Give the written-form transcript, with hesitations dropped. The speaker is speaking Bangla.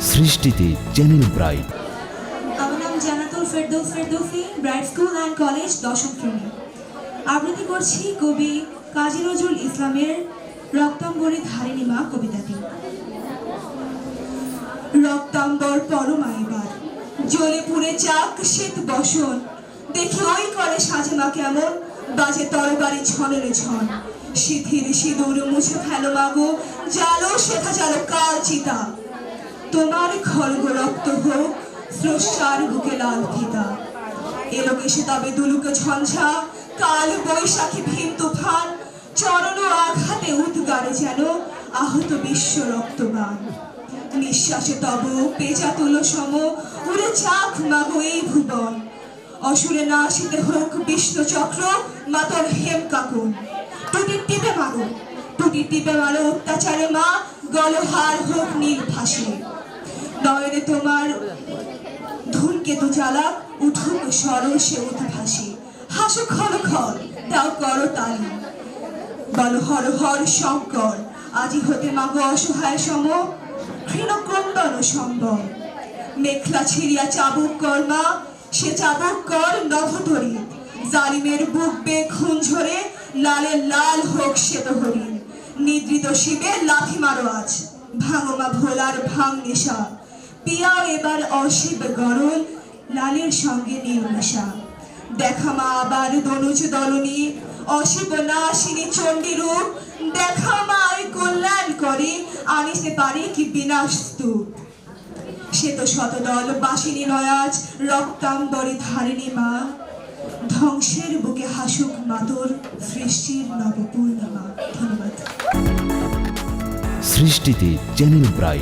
সৃষ্টিতে চ্যানেল ব্রাইট। আমার নাম Jannatul Ferdousi, Bright school and college দশম শ্রেণী। আবৃত্তি করছি কবি কাজী নজরুল ইসলামের রক্তাম্বরী ধারিণী মা কবিতাটি। রক্তাম্বর পরমাইবার জ্বলে পুড়ে যাক শ্বেত বসন, দেখি ওই করে সাজে মা কেমন, বাজে তরবারি ছনের ছন। শিথির সিঁদুর মুছে ফেলো মাগো, জালো শেখা জালো কাল চিতা। তোমার খড়গ রক্ত হোক স্রষ্টার বুকে লাল ফিতা। এলো কেসে তবে দুলুকে ঝঞ্ঝা, কাল বৈশাখী ভীম তুফান। চরণ আঘাতে উদ্গারে যেন আহত বিশ্ব রক্তবান। নিঃশ্বাসে তব পেঁচা তুলো সম, উড়ে চাক মাগো এই ভুবন। অসুরে না আসিতে হোক বিষ্ণু চক্র, মাতর হেম কাকুন। টুটির টিপে মারো, টুটির টিপে মারো অত্যাচারে মা, গলহার হোক নীল ফাঁসি। নয়নে তোমার ধূমকেতু জ্বালা, উঠুক সরসে উদ্ভাসী। হাসো খল খল তাও করো তালি, বল হর হর শঙ্কর। আজি হতে মাগো অসহায় সম, ক্ষীণ ক্রন্দন সম্বল। মেখলা ছিড়িয়া চাবুক কর মা, সে চাবুক কর নভতরী। জালিমের বুক বে খুন ঝরে, লালে লাল হোক শ্বেত হরিণ। নিদ্রিত শিবে লাথি মারো আজ, ভাঙো মা ভোলার ভাঙ নেশা। পিয়াও এবার অশিব গরল, লালের সঙ্গে নির্মেষা। দেখা মা আবার দনুজ দলনী, অশিব নাশিনী চণ্ডী রূপ। দেখা মা ওই কল্যাণ করে, আনিতে পারে কি বিনাশ স্তূপ। সে তো শতদল বাসিনী নয়াজ, রক্তাম্বরী ধারিণী মা। ধ্বংসের বুকে হাসুক মাতর, সৃষ্টির নবপূর্ণিমা। ধন্যবাদ। সৃষ্টিতে চ্যানেল ব্রাইট।